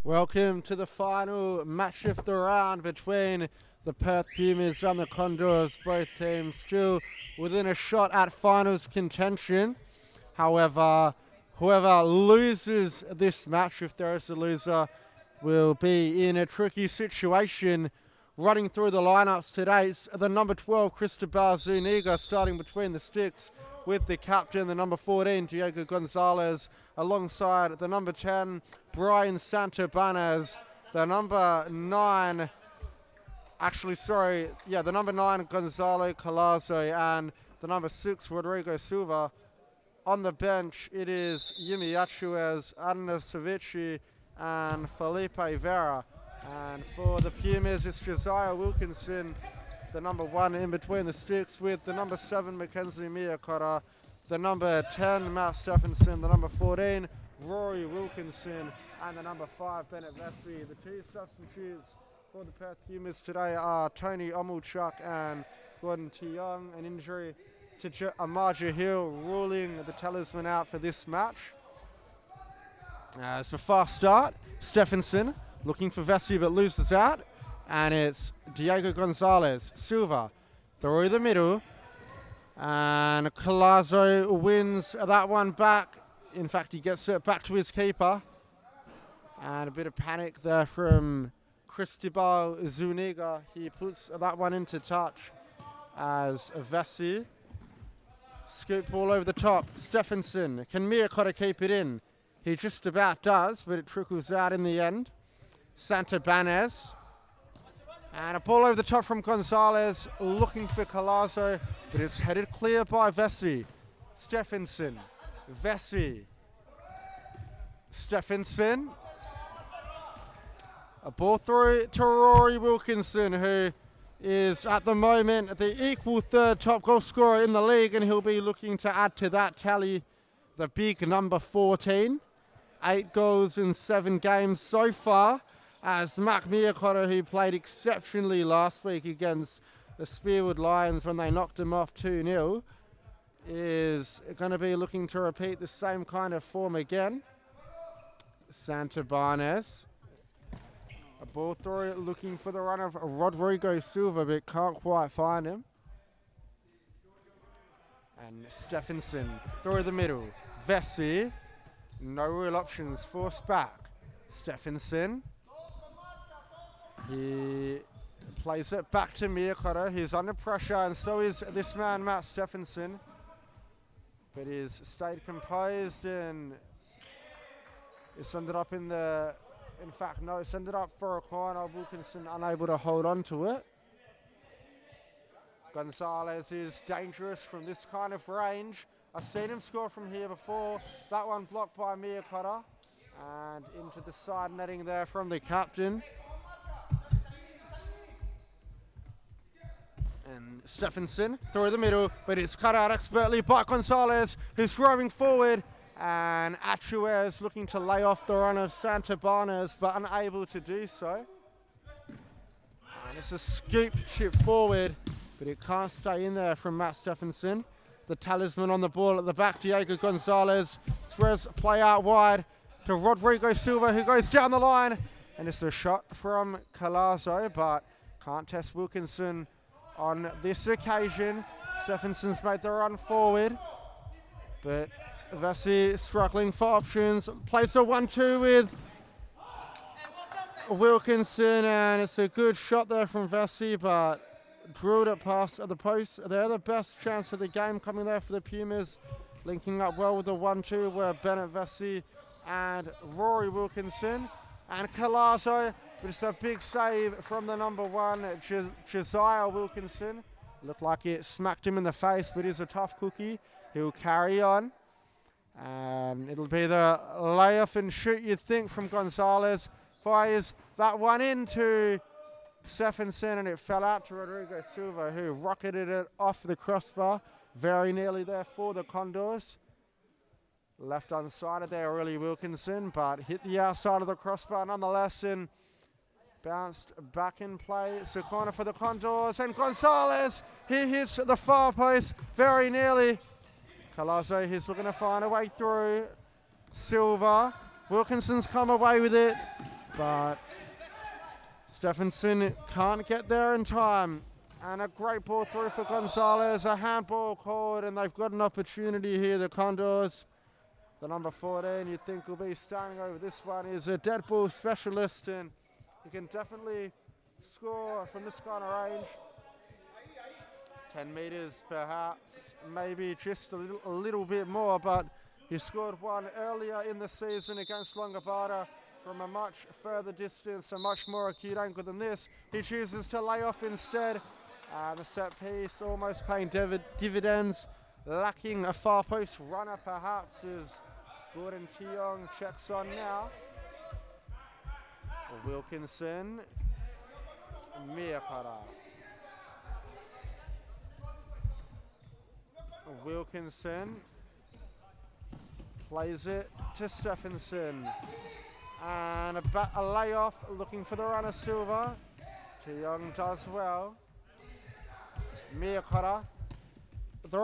Welcome to the final match of the round between the Perth Pumas and the Condors. Both teams still within a shot at finals contention. However, whoever loses this match, if there is a loser, will be in a tricky situation. Running through the lineups today, it's the number 12, Cristobal Zuniga, starting between the sticks with the captain, the number 14, Diego Gonzalez, alongside the number 10, Brian Santabanez, the number 9, the number 9, Gonzalo Colazo, and the number 6, Rodrigo Silva. On the bench, it is Yimi Achuez, Adna Savici, and Felipe Vera. And for the Pumas, it's Josiah Wilkinson, the number 1 in between the sticks, with the number 7, Mackenzie Miyakota, the number 10, Matt Stephenson, the number 14, Rory Wilkinson, and the number 5, Bennett Vesey. The two substitutes for the Perth Pumas today are Tony Omulchuk and Gordon Tiong. An injury to Amaja Hill ruling the talisman out for this match. It's a fast start. Stephenson looking for Vesey but loses out. And it's Diego Gonzalez, Silva, through the middle. And Colazo wins that one back. In fact, he gets it back to his keeper. And a bit of panic there from Cristobal Zuniga. He puts that one into touch as Vesey. Scoop ball over the top. Stephenson. Can Miyakota keep it in? He just about does, but it trickles out in the end. Santabanez. And a ball over the top from Gonzalez, looking for Colazo, but it's headed clear by Vesey. Stephenson. Vesey. Stephenson. A ball through to Rory Wilkinson, who is at the moment the equal third top goal scorer in the league, and he'll be looking to add to that tally the big number 14. 8 goals in 7 games so far, as Mac Miyakota, who played exceptionally last week against the Spearwood Lions when they knocked him off 2-0, is going to be looking to repeat the same kind of form again. Santabanez. A ball through, looking for the run of Rodrigo Silva, but can't quite find him. And Stephenson through the middle. Vesey. No real options, forced back. Stephenson. He plays it back to Miyakota. He's under pressure, and so is this man, Matt Stephenson. But he's stayed composed, and it's ended up it's ended up for a corner. Wilkinson unable to hold on to it. Gonzalez is dangerous from this kind of range. I've seen him score from here before. That one blocked by Miyakota. And into the side netting there from the captain. And Stephenson through the middle, but it's cut out expertly by Gonzalez, who's throwing forward. And Achuez looking to lay off the run of Santabanez, but unable to do so. And it's a scoop chip forward, but it can't stay in there from Matt Stephenson. The talisman on the ball at the back, Diego Gonzalez. Throws play out wide to Rodrigo Silva, who goes down the line. And it's a shot from Colazo, but can't test Wilkinson on this occasion. Stephenson's made the run forward, but Vesey struggling for options. Plays a 1-2 with Wilkinson, and it's a good shot there from Vesey, but drilled it past the post. They're the best chance of the game coming there for the Pumas, linking up well with the 1-2 where Bennett Vesey and Rory Wilkinson and Colazo. But it's a big save from the number 1, Josiah Wilkinson. Looked like it smacked him in the face, but he's a tough cookie. He'll carry on. And it'll be the layoff and shoot, you'd think, from Gonzalez. Fires that one into Stephenson, and it fell out to Rodrigo Silva, who rocketed it off the crossbar. Very nearly there for the Condors. Left unsided there, really Wilkinson, but hit the outside of the crossbar nonetheless, and bounced back in play. It's a corner for the Condors, and Gonzalez, he hits the far post very nearly. Colazo, he's looking to find a way through. Silva, Wilkinson's come away with it. but Stephenson can't get there in time. And a great ball through for Gonzalez, a handball called, and they've got an opportunity here, the Condors. The number 14 you think will be standing over this one is a dead ball specialist, and he can definitely score from this kind of range. 10 metres perhaps, maybe just a little bit more, but he scored one earlier in the season against Longobarda from a much further distance, a much more acute angle than this. He chooses to lay off instead. The set piece almost paying dividends, lacking a far post runner perhaps, as Gordon Tiong checks on now. Wilkinson, Miyakara. Wilkinson plays it to Stephenson. And a layoff, looking for the runner Silva. Tiong does well. Miyakara. The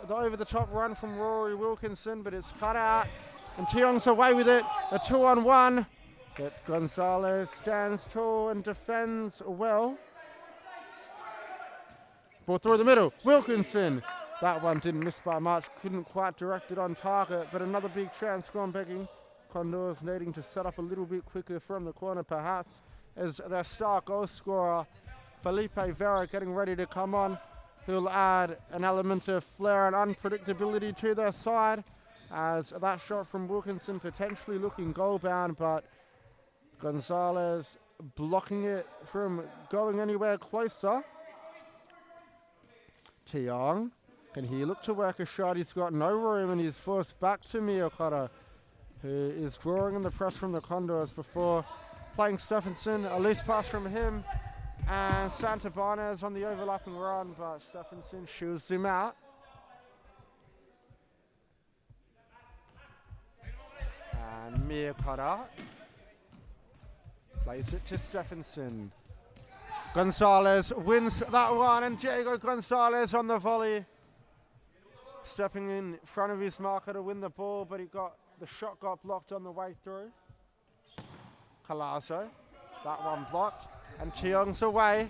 over the top run from Rory Wilkinson, but it's cut out. And Tiong's away with it. A 2-on-1. But Gonzalez stands tall and defends well. Ball through the middle. Wilkinson. That one didn't miss by much. Couldn't quite direct it on target, but another big chance gone begging. Condors needing to set up a little bit quicker from the corner perhaps, as their star goal scorer Felipe Vera getting ready to come on. He'll add an element of flair and unpredictability to their side, as that shot from Wilkinson potentially looking goal bound, but Gonzalez blocking it from going anywhere closer. Tiong, can he look to work a shot? He's got no room and he's forced back to Miyakara, who is drawing in the press from the Condors before playing Stephenson. A loose pass from him, and Santabanez on the overlapping run, but Stephenson shoos him out. And Miyakara plays it to Stephenson. Gonzalez wins that one, and Diego Gonzalez on the volley, stepping in front of his marker to win the ball, but the shot got blocked on the way through. Colazo, that one blocked, and Tiong's away,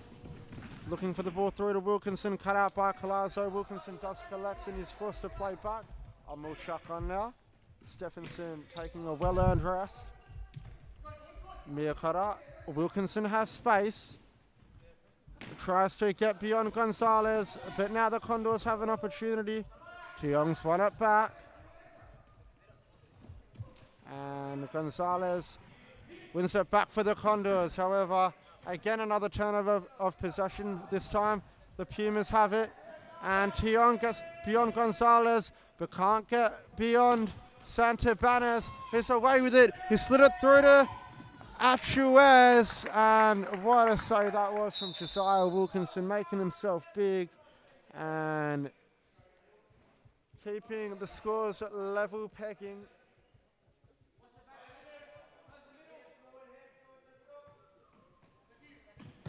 looking for the ball through to Wilkinson, cut out by Colazo. Wilkinson does collect and is forced to play back. Mulchuk on now. Stephenson taking a well-earned rest. Miyakara, Wilkinson has space. Tries to get beyond Gonzalez, but now the Condors have an opportunity. Tiong's won it back. And Gonzalez wins it back for the Condors. However, again, another turnover of possession. This time, the Pumas have it. And Tiong gets beyond Gonzalez, but can't get beyond Santabanez. He's away with it. He slid it through to Achuez. And what a save that was from Josiah Wilkinson, making himself big and keeping the scores at level pegging.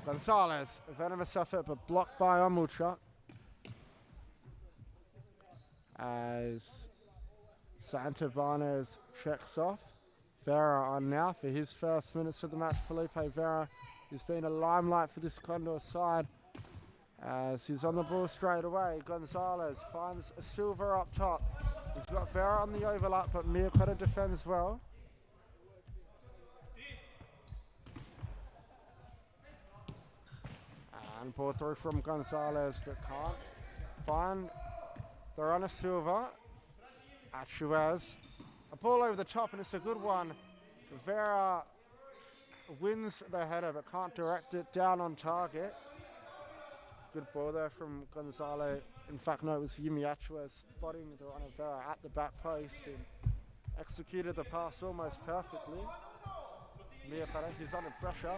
Gonzalez, a venomous effort, but blocked by Omulchuk. As Santabanez checks off. Vera on now for his first minutes of the match. Felipe Vera has been a limelight for this Condor side, as he's on the ball straight away. Gonzalez finds a Silva up top. He's got Vera on the overlap, but Miyakota defends well. And ball through from Gonzalez, but can't find the runner Silva. Achuez. A ball over the top, and it's a good one. Vera wins the header, but can't direct it down on target. Good ball there from Gonzalo. In fact, no, it was Yumi Achuez spotting the runner Vera at the back post and executed the pass almost perfectly. Miyakara, he's under pressure.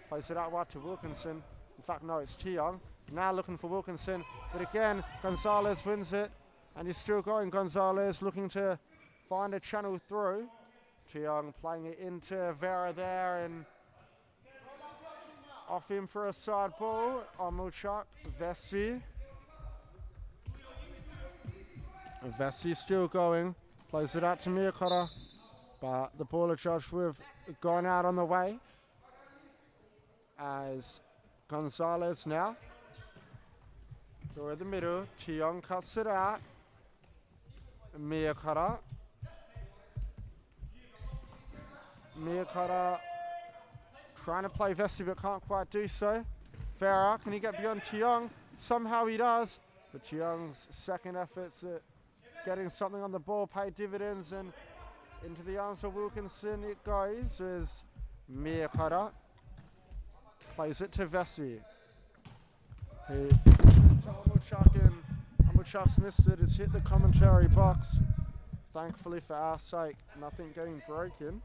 Plays it out wide to Wilkinson. In fact, no, it's Tiong. Now looking for Wilkinson, but again, Gonzalez wins it, and he's still going. Gonzalez looking to find a channel through. Tiong playing it into Vera there, and off him for a side ball. Omulchuk, Vessi. Vessi still going. Plays it out to Miyakota. But the ball adjudged with gone out on the way as Gonzalez now. Through the middle, Tiong cuts it out. Miyakara. Miyakara trying to play Vessi but can't quite do so. Farah, can he get beyond Tiong? Somehow he does. But Tiong's second efforts at getting something on the ball paid dividends, and into the arms of Wilkinson it goes as Miyakara plays it to Vessi. Who Amulchuk's missed it, has hit the commentary box. Thankfully for our sake, nothing getting broken.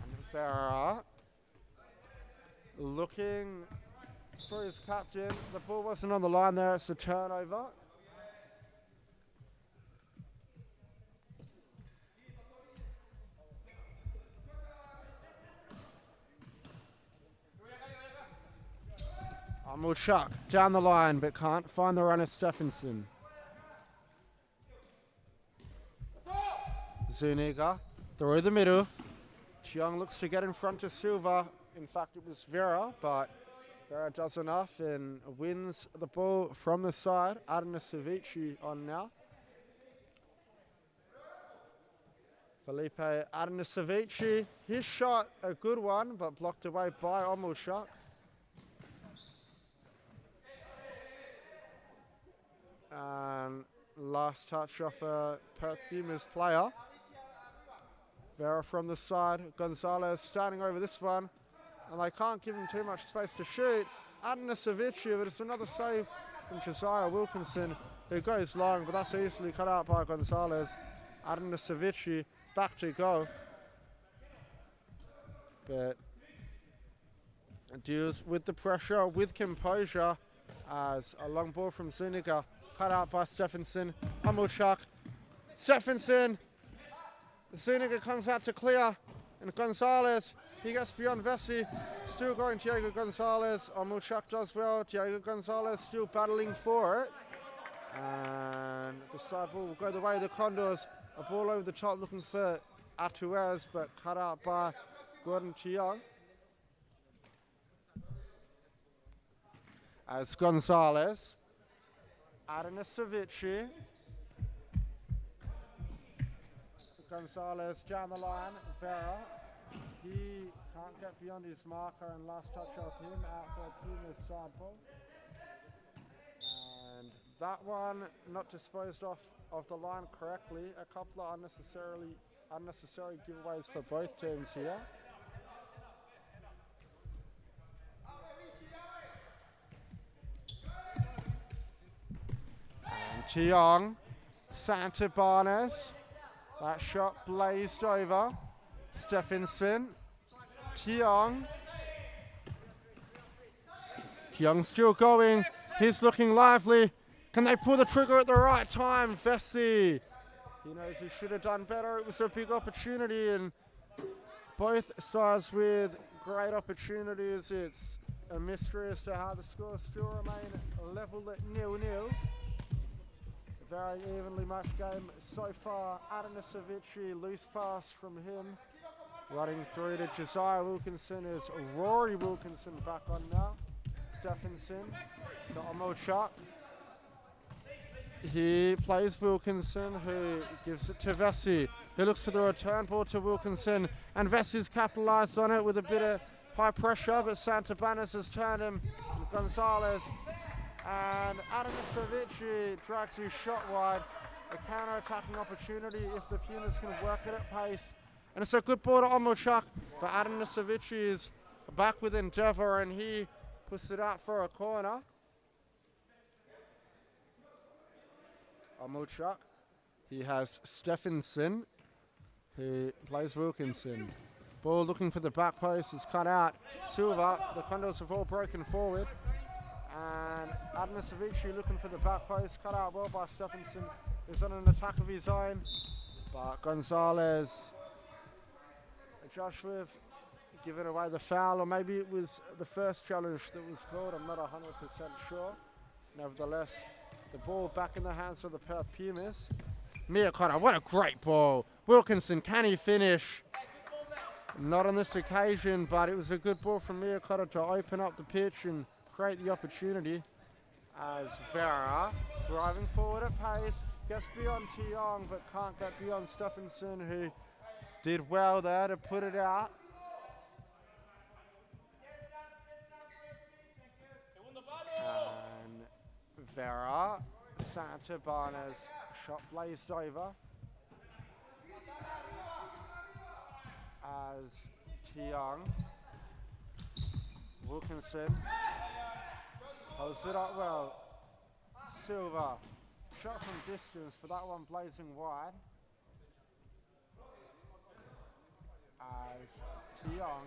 And Farah looking for his captain. The ball wasn't on the line there, it's a turnover. Amulchuk down the line but can't find the runner Stephenson. Zuniga through the middle. Tiong looks to get in front to Silva. In fact, it was Vera, but Vera does enough and wins the ball from the side. Adana Savici on now. Felipe Adana Savici, his shot a good one, but blocked away by Amulchuk. And last touch off a Perth Pumas player. Vera from the side. Gonzalez standing over this one. And they can't give him too much space to shoot. Adana Savici, but it's another save from Josiah Wilkinson, who goes long, but that's easily cut out by Gonzalez. Adana Savici back to go. But deals with the pressure, with composure, as a long ball from Zuniga. Cut out by Stephenson. Amulchuk. Stephenson. Zuniga comes out to clear. And Gonzalez, he gets beyond Vessi. Still going Diego Gonzalez. Amulchuk does well. Diego Gonzalez still battling for it. And the side ball will go the way of the Condors. A ball over the top looking for Atuez, but cut out by Gordon Tiong. As Gonzalez. Adana Savici. Gonzalez down the line. Vera. He can't get beyond his marker, and last touch of him out for Pumas side ball. And that one not disposed of the line correctly. A couple of unnecessary giveaways for both teams here. And Tiong, Santabarnes. That shot blazed over. Stephenson. Tiong. Tiong still going. He's looking lively. Can they pull the trigger at the right time? Vessi. He knows he should have done better. It was a big opportunity, and both sides with great opportunities. It's a mystery as to how the scores still remain level at 0-0. A very evenly matched game so far. Adana Savici, loose pass from him. Running through to Josiah Wilkinson is Rory Wilkinson back on now. Stephenson to Amulchuk. He plays Wilkinson, who gives it to Vessi, who looks for the return ball to Wilkinson, and Vessi's capitalised on it with a bit of high pressure, but Santabarnes has turned him. Gonzalez and Adana Savici drags his shot wide. A counter-attacking opportunity if the Pumas can work it at pace. And it's a good ball to Amulchuk, but Adana Savici is back with endeavour, and he puts it out for a corner. Amulchuk. He has Stephenson, who plays Wilkinson. Ball looking for the back post, is cut out. Silva, the Condors have all broken forward. And Adana Savici looking for the back post, cut out well by Stephenson, who's on an attack of his own. But Gonzalez, Josh with giving away the foul, or maybe it was the first challenge that was called, I'm not 100% sure. Nevertheless, the ball back in the hands of the Perth Pumas. Miyakota, what a great ball. Wilkinson, can he finish? Not on this occasion, but it was a good ball from Miyakota to open up the pitch and create the opportunity. As Vera, driving forward at pace, gets beyond Tiong, but can't get beyond Stephenson, who did well there to put it out. And Vera, Santabanna's shot blazed over. As Tiong, Wilkinson holds it up well. Silva, shot from distance, but that one blazing wide. As Tiong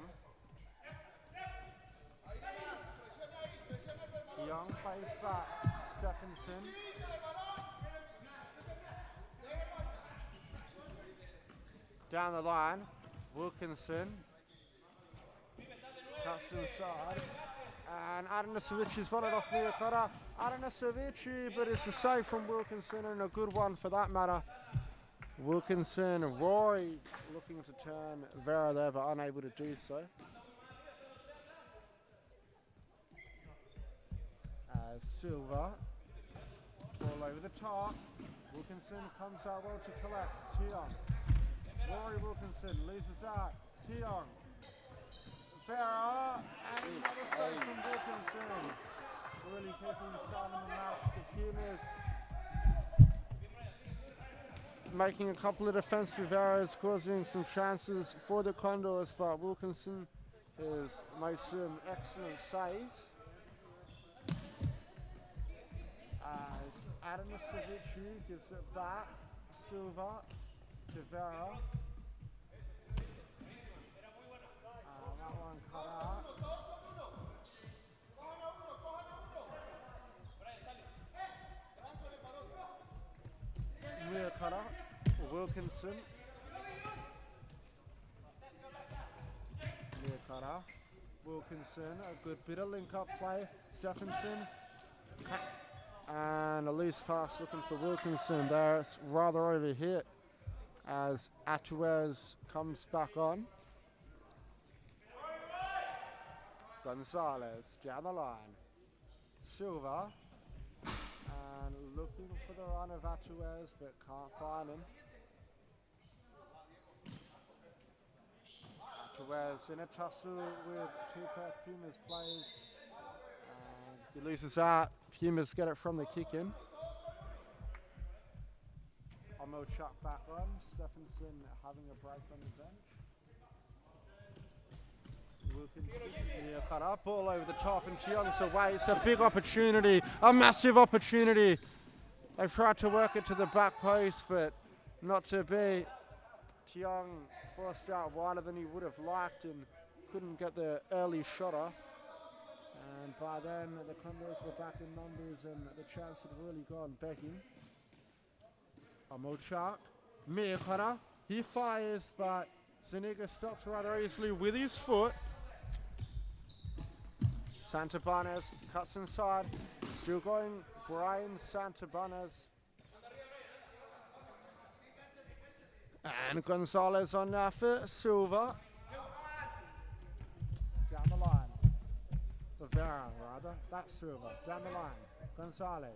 plays back. Stephenson. Down the line. Wilkinson. Cuts inside. And Adanasevici's won it off Miyakota. Adanasevici, but it's a save from Wilkinson and a good one for that matter. Wilkinson, Rory looking to turn Vera there, but unable to do so. Silva, ball over the top. Wilkinson comes out well to collect. Tiong. Rory Wilkinson loses out. Tiong. Vera, and another save from Wilkinson. Really keeping the start in the match. The Pumas making a couple of defensive errors, causing some chances for the Condors, but Wilkinson has made some excellent saves. As Adanasevici gives it back, Silva to Vera. That one cut out. Miyakota, Wilkinson. Miyakota, Wilkinson, a good bit of link-up play. Stephenson. And a loose pass looking for Wilkinson there. It's rather overhit as Atuez comes back on. Gonzalez down the line. Silva. And looking for the run of Atuez, but can't find him. Atuez in a tussle with two Perth Pumas players. And he loses out. Pumas get it from the kick in. Omo chuck back on. Stephenson having a break on the bench. Wilkinson, yeah, cut up, ball over the top, and Tiong's away. It's a big opportunity, a massive opportunity. They've tried to work it to the back post, but not to be. Tiong forced out wider than he would have liked and couldn't get the early shot off. And by then, the Condors were back in numbers and the chance had really gone begging. Omochak, Miyakota, he fires, but Zuniga stops rather easily with his foot. Santabannas cuts inside, still going, Brian Santabannas. And Gonzalez on now for Silva. Down the line. Vera, rather. That's Silva. Down the line. Gonzalez.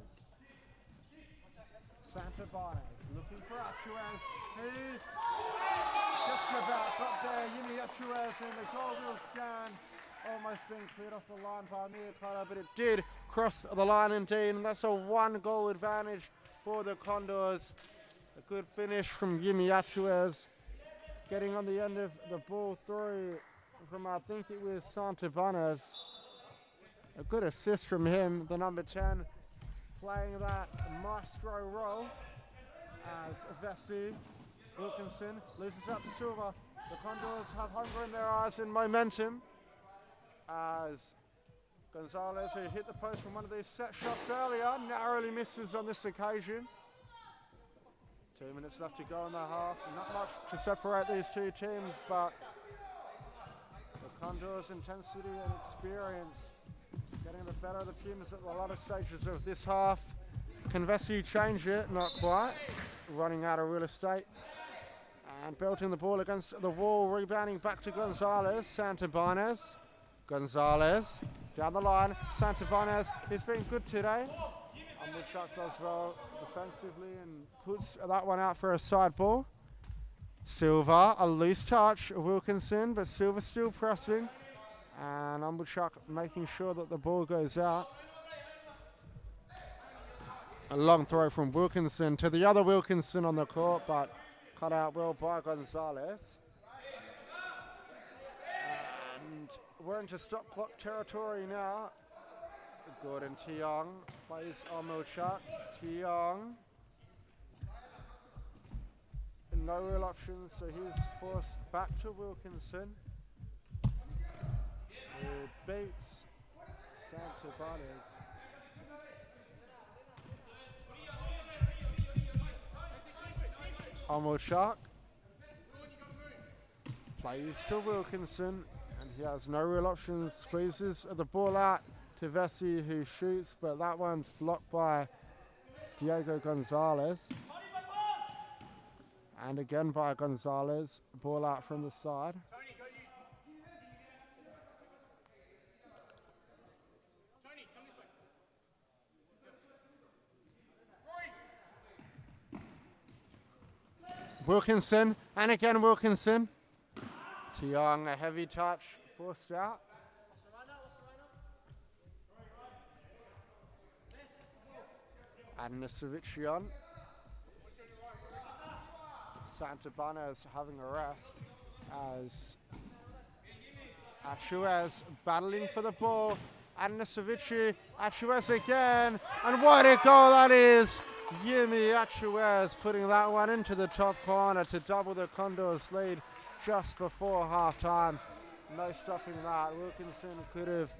Santabannas looking for Atuez. He just about got there. Yimi Atuez in the goal will stand. Almost being cleared off the line by Miyakota, but it did cross the line indeed, and that's a 1-goal advantage for the Condors. A good finish from Yimi Atuez, getting on the end of the ball through from, I think it was Santabannas. A good assist from him, the number 10, playing that maestro role as Vessi. Wilkinson loses out to Silva. The Condors have hunger in their eyes and momentum as Gonzalez, who hit the post from one of these set shots earlier, narrowly misses on this occasion. 2 minutes left to go in the half. Not much to separate these two teams, but the Condors' intensity and experience getting the better of the Pumas at the latter stages of this half. Can Vessi change it? Not quite. running out of real estate and belting the ball against the wall, rebounding back to Gonzalez. Santibanez. Gonzalez down the line. Santibanez, he's been good today. Woodchuck does well defensively and puts that one out for a side ball. Silva, a loose touch, Wilkinson, but Silva still pressing. And Woodchuck making sure that the ball goes out. A long throw from Wilkinson to the other Wilkinson on the court, but cut out well by Gonzalez. And we're into stop clock territory now. Gordon Tiong plays Woodchuck. Tiong. No real options, so he's forced back to Wilkinson. Who beats Santibanez. Woodchuck plays to Wilkinson, and he has no real options. Squeezes the ball out to Vessi, who shoots, but that one's blocked by Diego Gonzalez. And again by Gonzalez, ball out from the side. Wilkinson, and again Wilkinson. Tiong, a heavy touch, forced out. And Nisevicion. Santibanez having a rest as Achuez battling for the ball. And Nisevici, Achuez again. And what a goal that is! Yimi Achuez putting that one into the top corner to double the Condors lead just before half-time. No stopping that. Wilkinson could have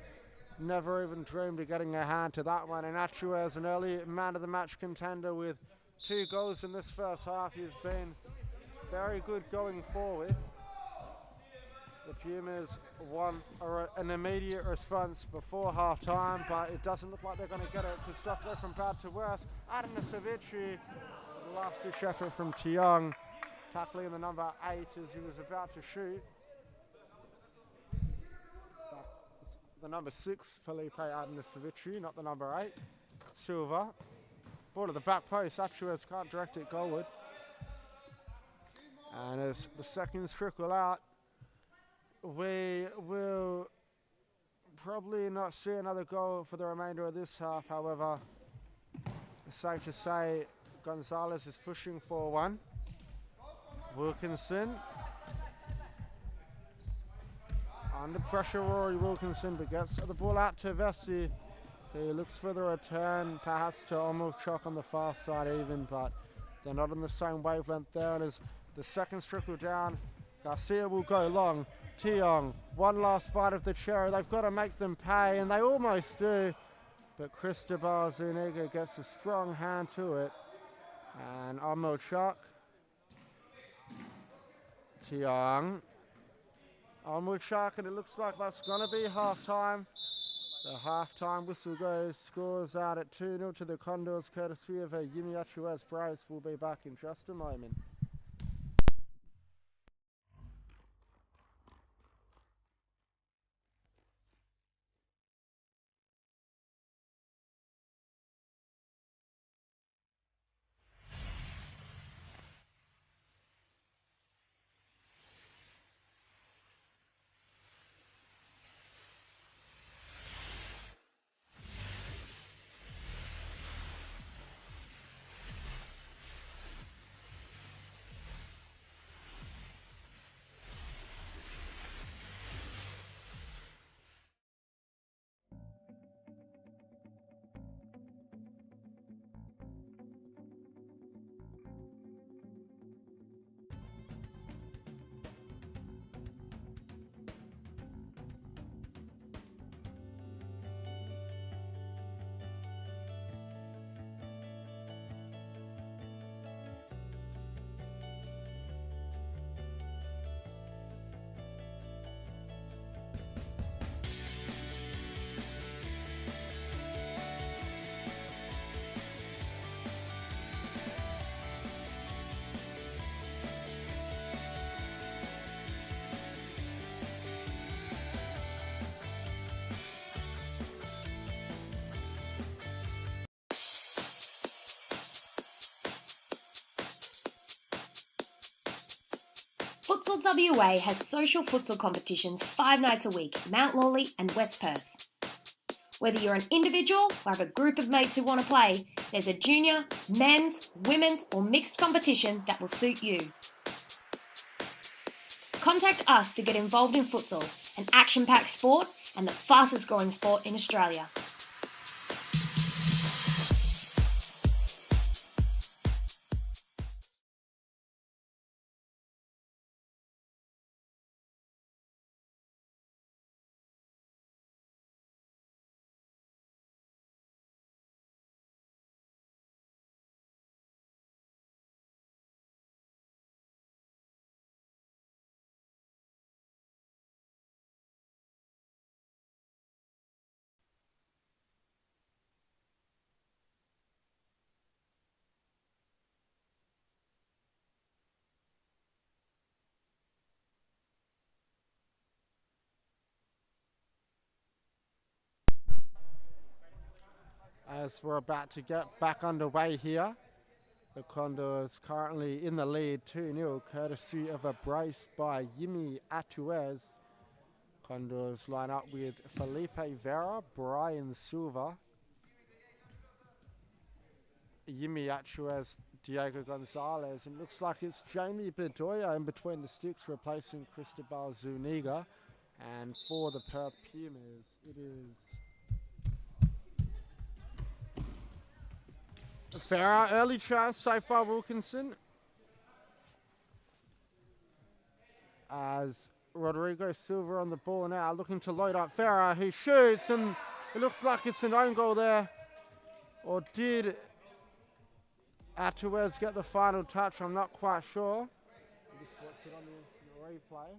never even dreamed of getting a hand to that one. And Achuez, an early man-of-the-match contender with 2 goals in this first half. He's been very good going forward. The Pumas won an immediate response before half-time, but it doesn't look like they're going to get it because stuff go from bad to worse. Adam Nisevici, the last-ditch effort from Tiong, tackling the number 8 as he was about to shoot. The number 6, Felipe Adnisevici, not the number 8. Silva. Ball to the back post. Achuez can't direct it goalward. And as the seconds trickle out, we will probably not see another goal for the remainder of this half. However, it's safe to say Gonzalez is pushing for one. Wilkinson. Under pressure, Rory Wilkinson, but gets the ball out to Vessi. He looks for the return, perhaps to Woodchuck on the far side even, but they're not on the same wavelength there. And as the seconds trickle down, Garcia will go long. Tiong, one last bite of the cherry. They've got to make them pay, and they almost do. But Cristobal Zuniga gets a strong hand to it. And Woodchuck. Tiong. Woodchuck, and it looks like that's going to be half-time. The half-time whistle goes, scores out at 2-0 to the Condors, courtesy of a Yimi Achuez brace. We'll be back in just a moment. Futsal WA has social futsal competitions 5 nights a week, Mount Lawley and West Perth. Whether you're an individual or have a group of mates who want to play, there's a junior, men's, women's or mixed competition that will suit you. Contact us to get involved in futsal, an action-packed sport and the fastest growing sport in Australia. As we're about to get back underway here, the Condors currently in the lead 2-0, courtesy of a brace by Yimi Atuez. Condors line up with Felipe Vera, Brian Silva, Yimi Atuez, Diego Gonzalez, and looks like it's Jamie Bedoya in between the sticks replacing Cristobal Zuniga. And for the Perth Pumas, it is Farah, early chance so far, Wilkinson. As Rodrigo Silva on the ball now, looking to load up Farah, who shoots, and it looks like it's an own goal there. Or did Atuez get the final touch? I'm not quite sure. I'll just watch it on the replay.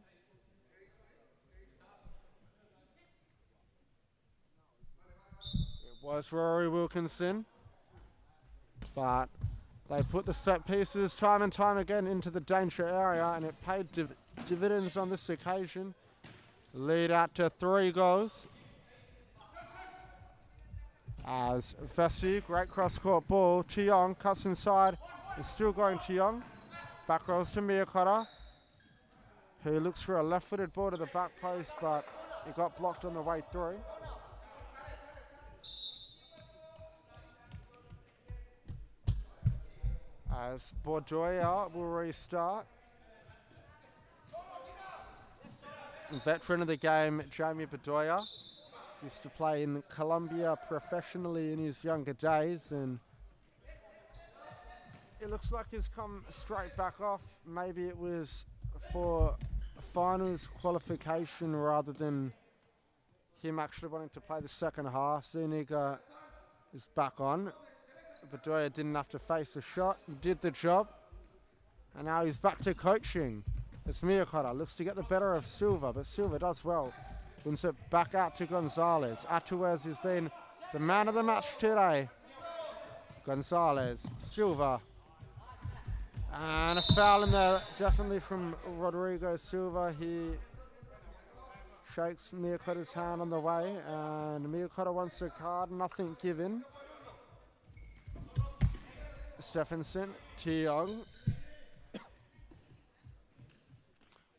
It was Rory Wilkinson. But they put the set pieces time and time again into the danger area, and it paid dividends on this occasion. Lead out to 3 goals. As Vessi, great cross-court ball. Tiong cuts inside. It's still going Tiong. Back rolls to Miyakota, who looks for a left-footed ball to the back post, but it got blocked on the way through. As Bordoya will restart. Veteran of the game, Jamie Bedoya, used to play in Colombia professionally in his younger days, and it looks like he's come straight back off. Maybe it was for finals qualification rather than him actually wanting to play the second half. Zuniga is back on. Bedoya didn't have to face a shot, he did the job, and now he's back to coaching. It's Miyakota, looks to get the better of Silva, but Silva does well. Wins it back out to Gonzalez. Atuez has been the man of the match today. Gonzalez, Silva, and a foul in there, definitely from Rodrigo Silva. He shakes Miyakota's hand on the way, and Miyakota wants a card, nothing given. Stephenson, Tiong.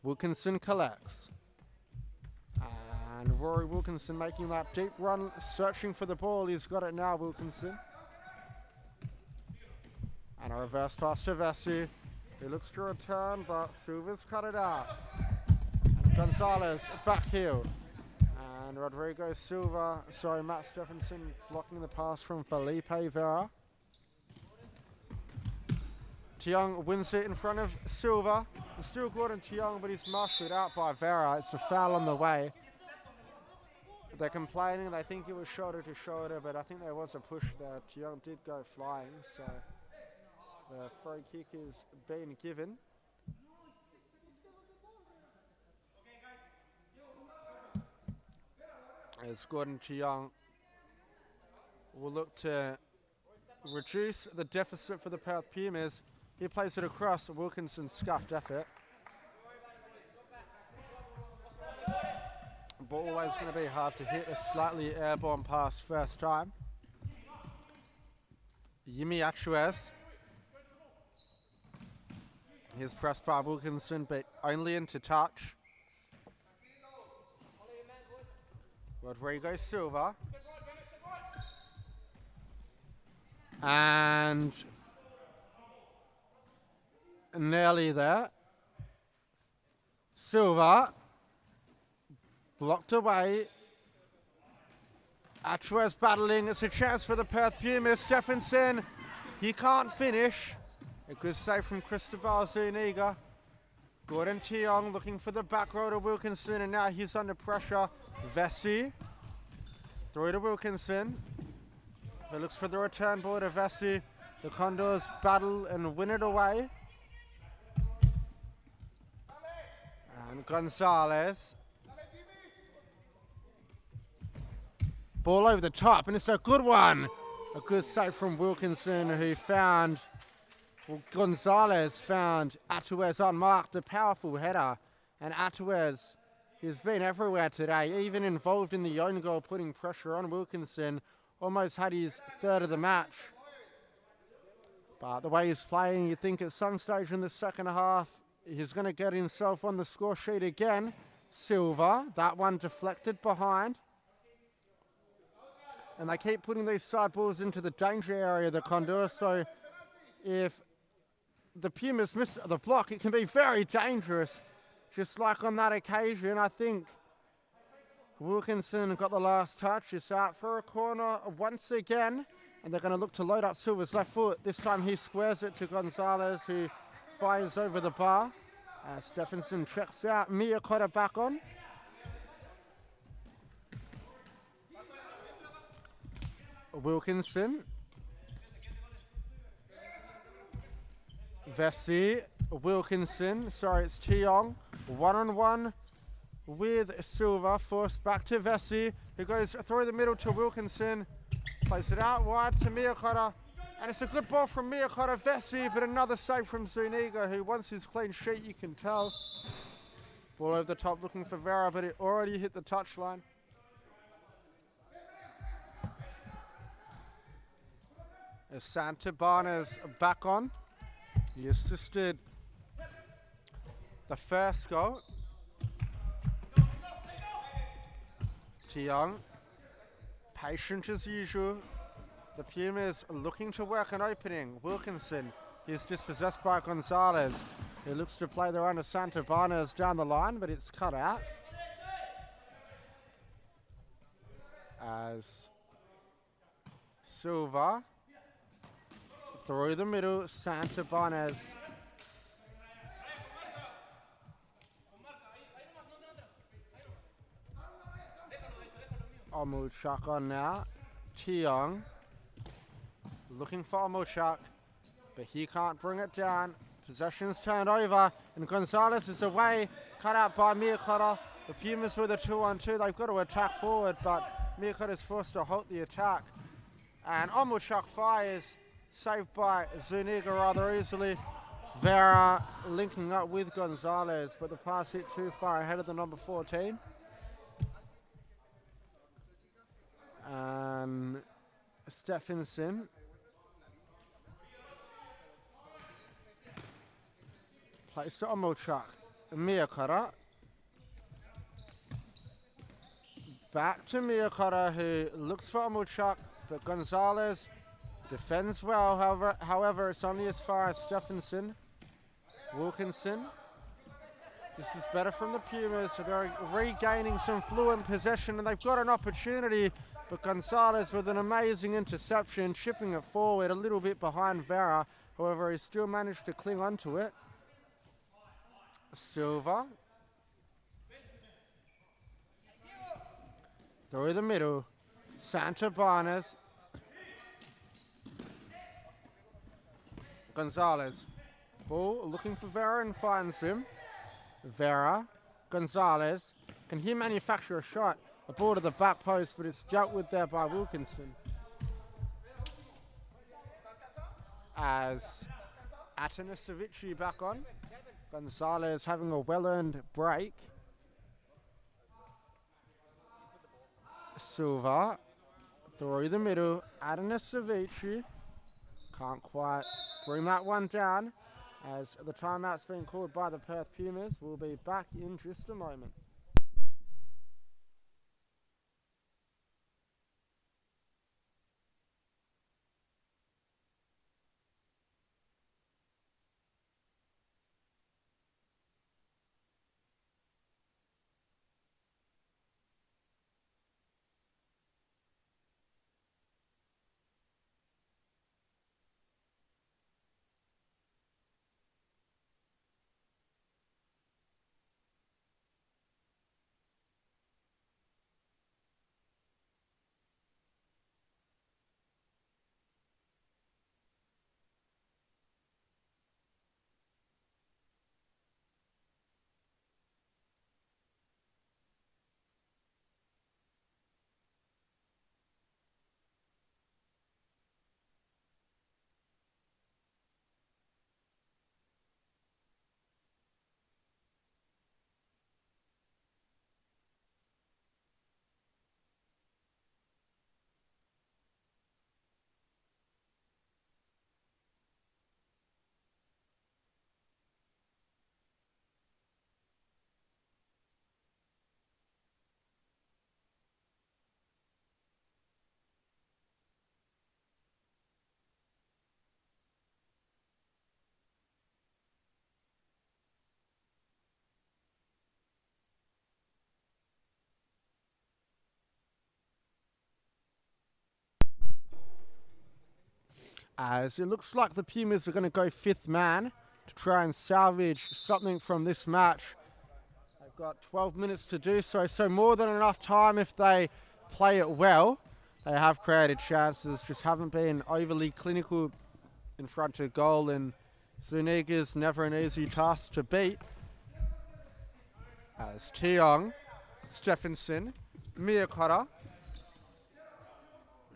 Wilkinson collects. And Rory Wilkinson making that deep run, searching for the ball. He's got it now, Wilkinson. And a reverse pass to Vessi, who looks to return, but Silva's cut it out. And Gonzalez, back heel. And Rodrigo Silva, Matt Stephenson blocking the pass from Felipe Vera. Tiong wins it in front of Silva. It's still Gordon Tiong, but he's marshaled out by Vera. It's a foul on the way. They're complaining. They think it was shoulder to shoulder, but I think there was a push there. Tiong did go flying, so the free kick is being given. As Gordon Tiong will look to reduce the deficit for the Perth Pumas. He plays it across. Wilkinson's scuffed effort. Ball always going to be hard to hit. A slightly airborne pass first time. Yimi Atuez. Here's pressed by Wilkinson, but only into touch. Rodrigo Silva. And nearly there. Silva. Blocked away. Atruez battling. It's a chance for the Perth Pumas. Stephenson. He can't finish. A good save from Cristobal Zuniga. Gordon Tiong looking for the back row to Wilkinson, and now he's under pressure. Vessi. Through to Wilkinson. He looks for the return ball to Vessi. The Condors battle and win it away. And Gonzalez. Ball over the top, and it's a good one. A good save from Wilkinson, who found, well, Gonzalez found Atruez unmarked, a powerful header. And Atruez has been everywhere today, even involved in the own goal, putting pressure on Wilkinson. Almost had his third of the match. But the way he's playing, you think at some stage in the second half, he's going to get himself on the score sheet again. Silva, that one deflected behind. And they keep putting these side balls into the danger area, the Condors. So if the Pumas miss the block, it can be very dangerous. Just like on that occasion, I think Wilkinson got the last touch. It's out for a corner once again. And they're going to look to load up Silva's left foot. This time he squares it to Gonzalez, who fires over the bar. Stephenson checks out. Miyakota back on. Wilkinson. Vessi. Wilkinson. Sorry, it's Tiong. One-on-one with Silva. Forced back to Vessi, who goes through the middle to Wilkinson. Plays it out wide to Miyakota. And it's a good ball from Miyakota. Vessi, but another save from Zuniga, who wants his clean sheet, you can tell. Ball over the top looking for Vera, but it already hit the touchline. As Santabanez back on. He assisted the first goal. Tiong, patient as usual. The Pumas looking to work an opening. Wilkinson is dispossessed by Gonzalez. He looks to play the run to Santabanez down the line, but it's cut out. As Silva through the middle, Santabanez. Omuchak on now. Tiong looking for Omuchak, but he can't bring it down. Possession's turned over, and Gonzalez is away. Cut out by Miyakota. The Pumas with a 2-on-2. They've got to attack forward, but Miyakota is forced to halt the attack. And Omuchak fires, saved by Zuniga rather easily. Vera linking up with Gonzalez, but the pass hit too far ahead of the number 14. Stephenson plays to Omuchak. Miyakota. Back to Miyakota, who looks for Omuchak, but Gonzalez defends well. However, it's only as far as Stephenson. Wilkinson. This is better from the Pumas, so they're regaining some fluent possession, and they've got an opportunity. But Gonzalez with an amazing interception, chipping it forward a little bit behind Vera. However, he still managed to cling onto it. Silva. Through the middle. Santabanez. Gonzalez. Ball looking for Vera and finds him. Vera. Gonzalez. Can he manufacture a shot? A ball to the back post, but it's dealt with there by Wilkinson. As Atanasevici back on. Gonzalez having a well-earned break. Silva through the middle. Atanasevici can't quite bring that one down. As the timeout's being called by the Perth Pumas, we'll be back in just a moment. As it looks like the Pumas are going to go fifth man to try and salvage something from this match. They've got 12 minutes to do so, so more than enough time if they play it well. They have created chances, just haven't been overly clinical in front of goal, and Zuniga's never an easy task to beat. As Tiong, Stephenson, Miyakota,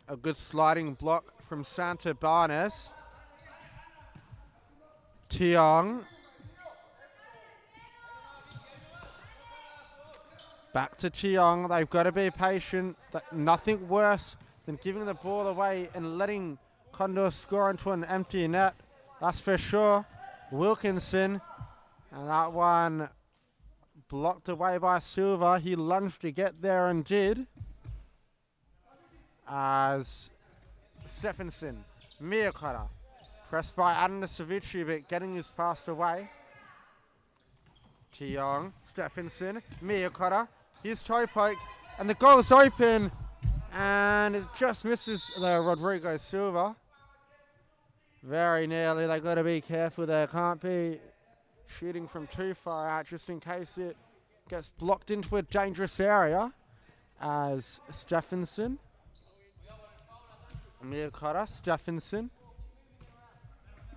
a good sliding block from Santa Barnes. Tiong. Back to Tiong. They've got to be patient. Nothing worse than giving the ball away and letting Condors score into an empty net. That's for sure. Wilkinson. And that one blocked away by Silva. He lunged to get there and did. As Stephenson, Miyakota, pressed by Anasavici, but getting his pass away. Tiong, Stephenson, Miyakota, his toe poke, and the goal's open, and it just misses the Rodrigo Silva. Very nearly, they got to be careful there, can't be shooting from too far out, just in case it gets blocked into a dangerous area. As Stephenson, Miyakota, Stephenson.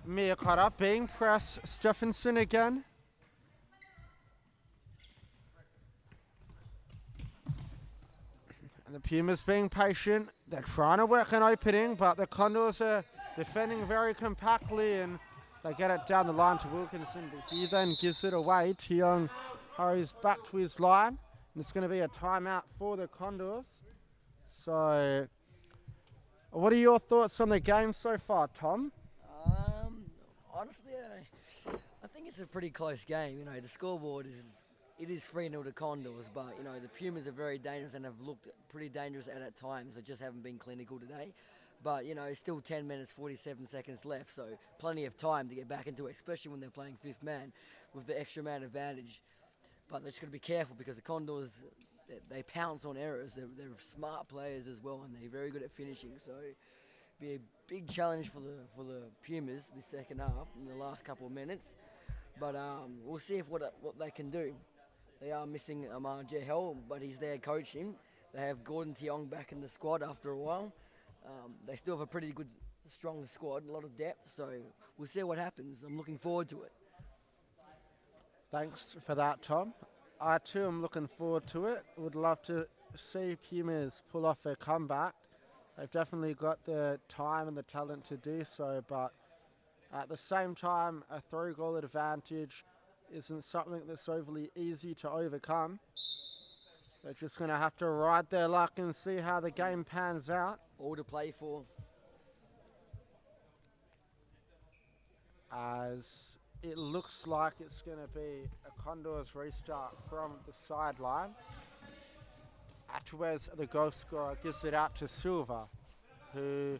Miyakota being pressed. Stephenson again. And the Pumas being patient. They're trying to work an opening, but the Condors are defending very compactly, and they get it down the line to Wilkinson. But he then gives it away. Tiong hurries back to his line, and it's going to be a timeout for the Condors. So, what are your thoughts on the game so far, Tom? Honestly, I think it's a pretty close game. You know, the scoreboard is 3-0 to Condors, but you know the Pumas are very dangerous and have looked pretty dangerous at times. They just haven't been clinical today. But you know, still 10 minutes, 47 seconds left, so plenty of time to get back into it, especially when they're playing fifth man with the extra man advantage. But they're just got to be careful because the Condors, they pounce on errors. They're smart players as well, and they're very good at finishing. So be a big challenge for the Pumas this second half in the last couple of minutes. But we'll see what they can do. They are missing Amar Jehel, but he's there coaching. They have Gordon Tiong back in the squad after a while. They still have a pretty good, strong squad, a lot of depth. So we'll see what happens. I'm looking forward to it. Thanks for that, Tom. I too am looking forward to it. Would love to see Pumas pull off a comeback. They've definitely got the time and the talent to do so, but at the same time, a 3-goal advantage isn't something that's overly easy to overcome. They're just going to have to ride their luck and see how the game pans out. All to play for. As it looks like it's going to be a Condors restart from the sideline. Atuez, the goal scorer, gives it out to Silva, who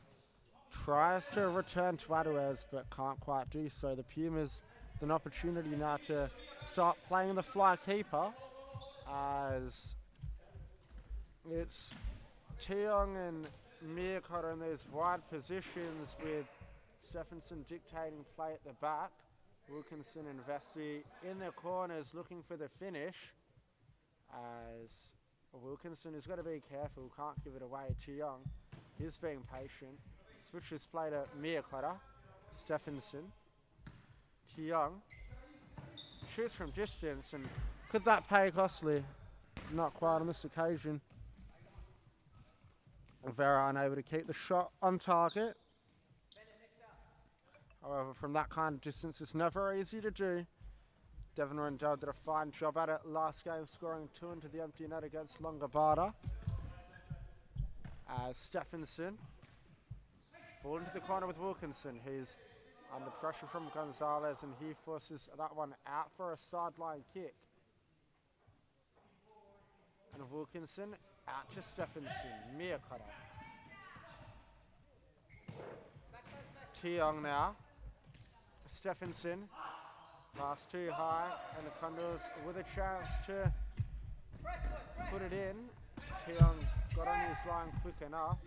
tries to return to Atuez but can't quite do so. The Pumas an opportunity now to start playing the fly keeper, as it's Tiong and Miyakota in those wide positions with Stephenson dictating play at the back. Wilkinson and Vesey in their corners looking for the finish, as Wilkinson has got to be careful, can't give it away. Tiong is being patient. Switches play to Miyakota. Stephenson. Tiong shoots from distance, and could that pay costly? Not quite on this occasion. Vera unable to keep the shot on target. However, from that kind of distance, it's never easy to do. Devon Rendell did a fine job at it last game, scoring 2 into the empty net against Longabata. Stephenson. Ball into the corner with Wilkinson, who's under pressure from Gonzalez, and he forces that one out for a sideline kick. And Wilkinson out to Stephenson. Miyakota. Tiong now. Stephenson. Pass too high, and the Condors with a chance to put it in. Tiong got on his line quick enough.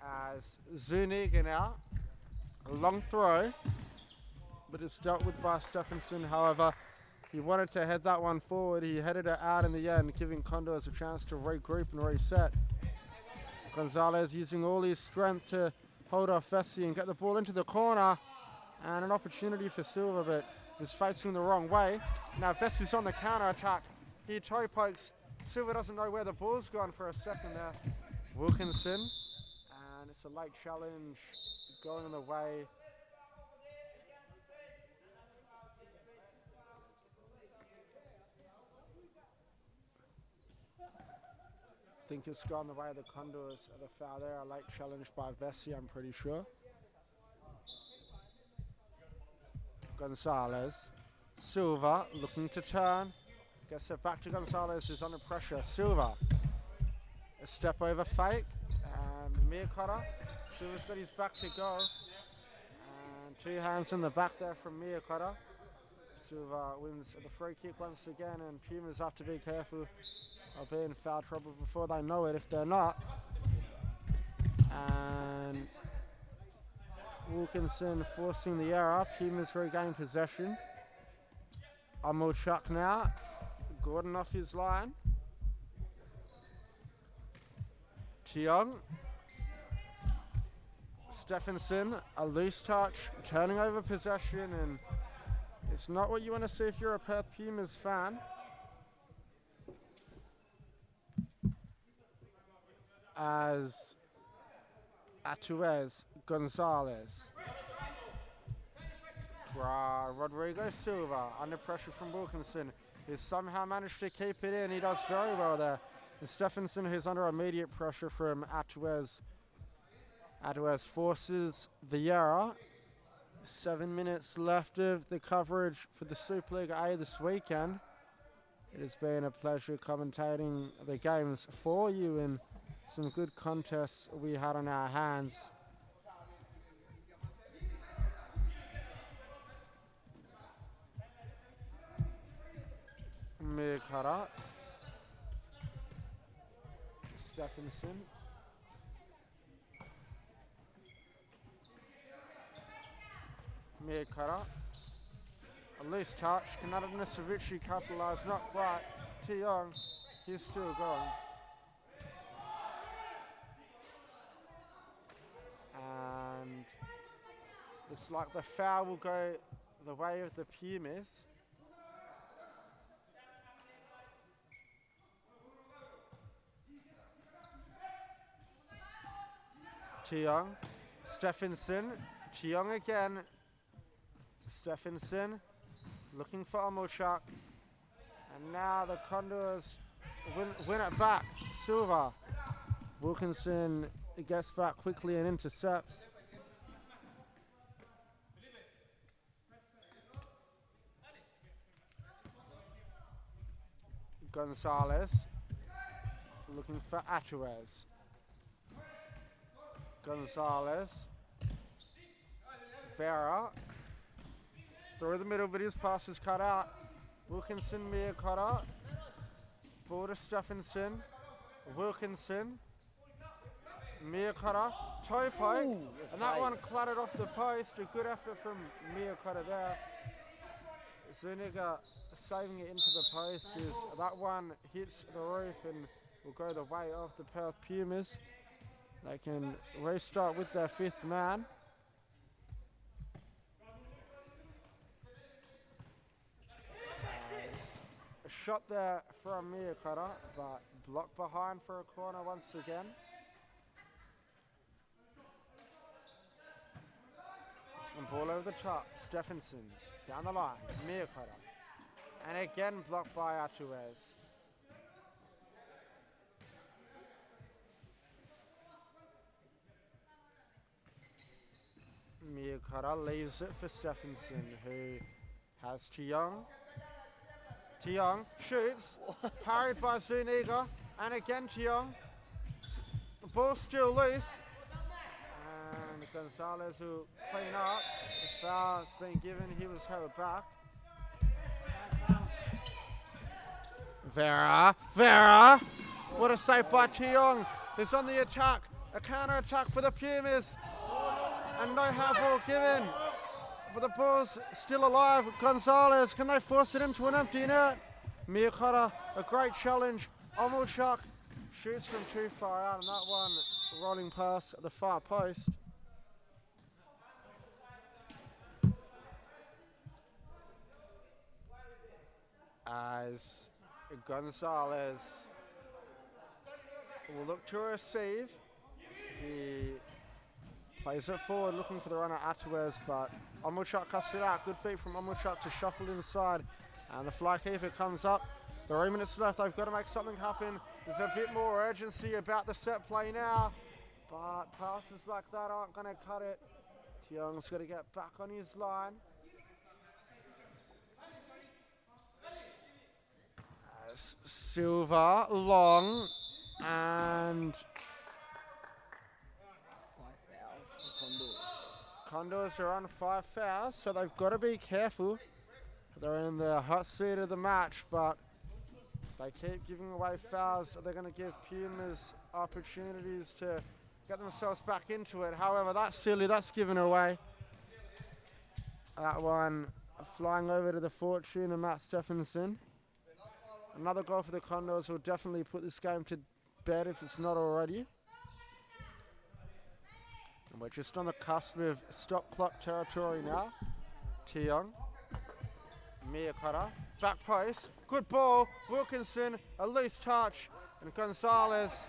As Zuniga now. A long throw, but it's dealt with by Stephenson. However, he wanted to head that one forward. He headed it out in the end, giving Condors a chance to regroup and reset. Gonzalez using all his strength to hold off Vesey and get the ball into the corner. And an opportunity for Silva, but is facing the wrong way. Now Vesey's on the counter attack. He toe pokes. Silva doesn't know where the ball's gone for a second there. Wilkinson, and it's a late challenge going the way I think it's gone the way of the Condors. The foul there, a late challenge by Vesey, I'm pretty sure. Gonzalez. Silva looking to turn. Gets it back to Gonzalez, who's under pressure. Silva. A step over fake. And Miyakota. Silva's got his back to go. And 2 hands in the back there from Miyakota. Silva wins the free kick once again, and Pumas have to be careful of being in foul trouble before they know it if they're not. And Wilkinson forcing the error. Pumas regain possession. Amulchuk now. Gordon off his line. Tiong. Stephenson, a loose touch, turning over possession, and it's not what you want to see if you're a Perth Pumas fan. As Atuez, Gonzalez. Rodrigo Silva under pressure from Wilkinson, who's somehow managed to keep it in. He does very well there. And Stephenson, who's under immediate pressure from Atuez. Atuez forces the error. 7 minutes left of the coverage for the SupaLiga A this weekend. It has been a pleasure commentating the games for you, and some good contests we had on our hands. Miyakota. Stephenson. Miyakota. A loose touch. Kanata Nisavici capitalised, not quite. Tiong, he's still going. And looks like the foul will go the way of the Pumas. Tiong, Stephenson, Tiong again. Stephenson looking for Amulchuk. And now the Condors win it back. Silva. Wilkinson gets back quickly and intercepts. Gonzalez looking for Atuez. Gonzalez. Vera. Through the middle, but his pass is cut out. Wilkinson, Miakota. Ball to Stephenson. Wilkinson. Miakota. Toe poke. And that one clattered off the post. A good effort from Miakota there. Zuniga saving it into the post. That one hits the roof and will go the way of the Perth Pumas. They can restart with their fifth man. A shot there from Miakota, but blocked behind for a corner once again. And ball over the top, Stephenson, down the line, Miakota. And again blocked by Atuez. Miakota leaves it for Stephenson, who has Tiong. Tiong shoots, parried by Zuniga, and again Tiong. The ball's still loose. And Gonzalez will clean up. The foul's been given, he was held back. Vera! What a save by Tiong. He's on the attack. A counter attack for the Pumas. And no handball given. But the ball's still alive. Gonzalez, can they force it into an empty net? Miakota, a great challenge. Omulchuk shoots from too far out, and that one rolling past the far post. As Gonzalez will look to receive. He plays it forward, looking for the runner Atuez, but Omulchuk cuts it out. Good feet from Omulchuk to shuffle inside. And the fly keeper comes up. 3 minutes left. They've got to make something happen. There's a bit more urgency about the set play now. But passes like that aren't going to cut it. Tiong's got to get back on his line. Silva, long, and 5 fouls for Condors. Condors are on 5 fouls, so they've got to be careful. They're in the hot seat of the match, but if they keep giving away fouls, they're going to give Pumas opportunities to get themselves back into it. However, that's silly, that's given away. That one flying over to the fortune of Matt Stephenson. Another goal for the Condors will definitely put this game to bed if it's not already. And we're just on the cusp of stop clock territory now. Tiong. Miakota. Back post. Good ball. Wilkinson. A loose touch. And Gonzalez.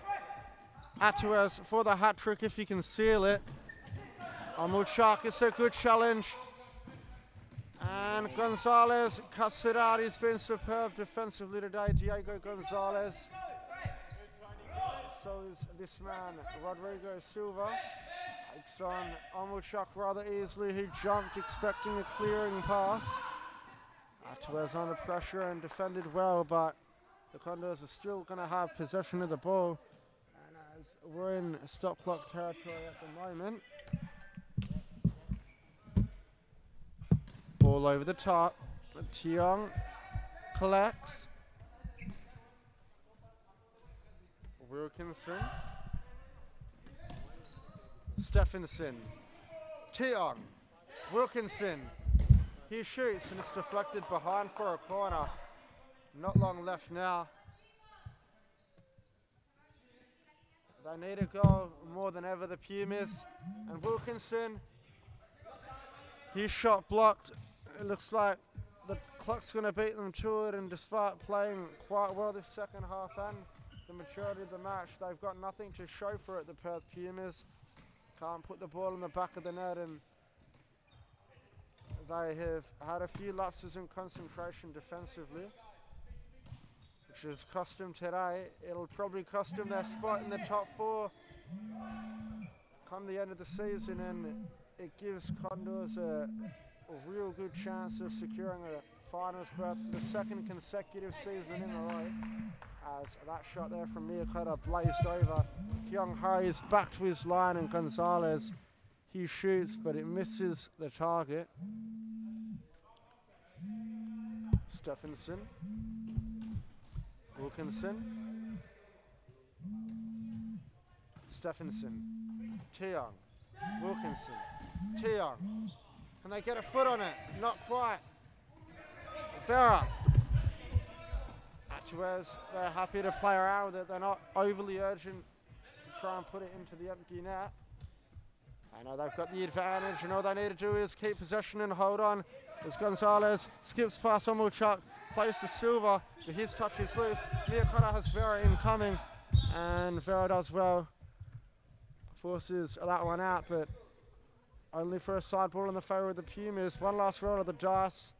Atuez for the hat trick if he can seal it. Omulchuk, it's a good challenge. And Gonzalez cuts it out. He's been superb defensively today, Diego Gonzalez. So is this man, Rodrigo Silva. Takes on Omulchuk rather easily. He jumped expecting a clearing pass. Atuez under pressure and defended well, but the Condors are still going to have possession of the ball. And as we're in stop clock territory at the moment. Ball over the top. Tiong collects. Wilkinson. Stephenson. Tiong. Wilkinson. He shoots and it's deflected behind for a corner. Not long left now. They need a goal more than ever, the Pumas. And Wilkinson, his shot blocked. It looks like the clock's going to beat them to it, and despite playing quite well this second half and the majority of the match, they've got nothing to show for it, the Perth Pumas. Can't put the ball in the back of the net, and they have had a few lapses in concentration defensively, which has cost them today. It'll probably cost them their spot in the top 4 come the end of the season, and it gives Condors a real good chance of securing a finals berth for the second consecutive season in a row. As that shot there from Miyakota blazed over. Kyung hurries back to his line, and Gonzalez, he shoots, but it misses the target. Stephenson. Wilkinson. Stephenson. Teong. Wilkinson. Teong. Can they get a foot on it? Not quite. Vera. Actuez, they're happy to play around with it. They're not overly urgent to try and put it into the empty net. I know they've got the advantage, and all they need to do is keep possession and hold on. As Gonzalez skips past Omulchuk, plays to Silva, but his touch is loose. Miyakota has Vera incoming, and Vera does well. Forces that one out, but only for a side ball in the favour of the Pumas. One last roll of the dice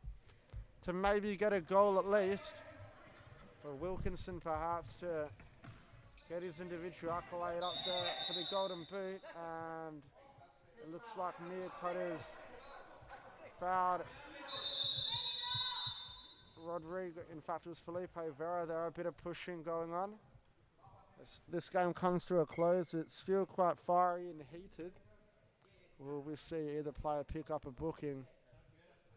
to maybe get a goal at least. For Wilkinson perhaps to get his individual accolade up there for the golden boot, and it looks like Miyakota's fouled Rodrigo. In fact, it was Felipe Vera there, a bit of pushing going on. As this game comes to a close, it's still quite fiery and heated. Will we see either player pick up a booking?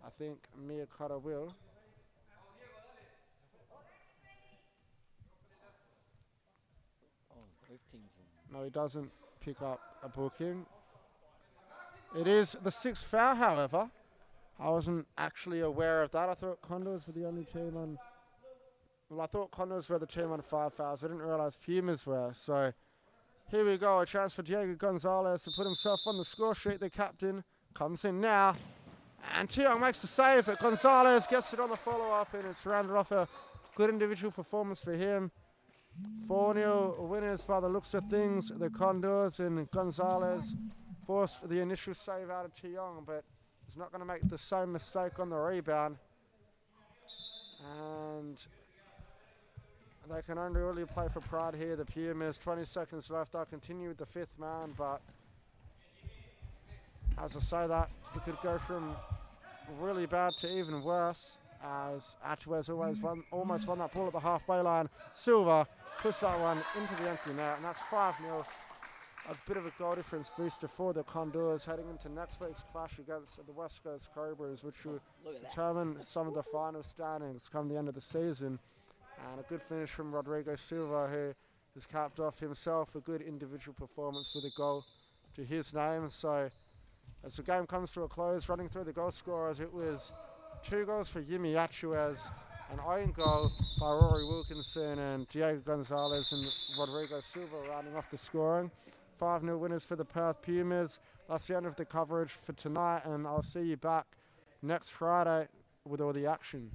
I think Miyakota will. No, he doesn't pick up a booking. It is the 6th foul, however. I wasn't actually aware of that. I thought Condors were the only team on... Well, I thought Condors were the team on 5 fouls. I didn't realise Pumas were. So here we go. A chance for Diego Gonzalez to put himself on the score sheet. The captain comes in now. And Teong makes the save, but Gonzalez gets it on the follow-up, and it's rounded off a good individual performance for him. 4-0 winners by the looks of things. The Condors, and Gonzalez forced the initial save out of Teong, but he's not going to make the same mistake on the rebound. And they can only really play for pride here. The Pumas, 20 seconds left. They'll continue with the 5th man, but as I say that, it could go from really bad to even worse, as Actuez almost won that ball at the halfway line. Silva puts that one into the empty net, and that's 5-0. A bit of a goal difference booster for the Condors heading into next week's clash against the West Coast Cobras, which will determine some of the final standings come the end of the season. And a good finish from Rodrigo Silva, who has capped off himself a good individual performance with a goal to his name. So as the game comes to a close, running through the goal scorers, it was 2 goals for Yimi Actuez, an own goal by Rory Wilkinson, and Diego Gonzalez and Rodrigo Silva rounding off the scoring. 5-0 winners for the Perth Pumas. That's the end of the coverage for tonight, and I'll see you back next Friday with all the action.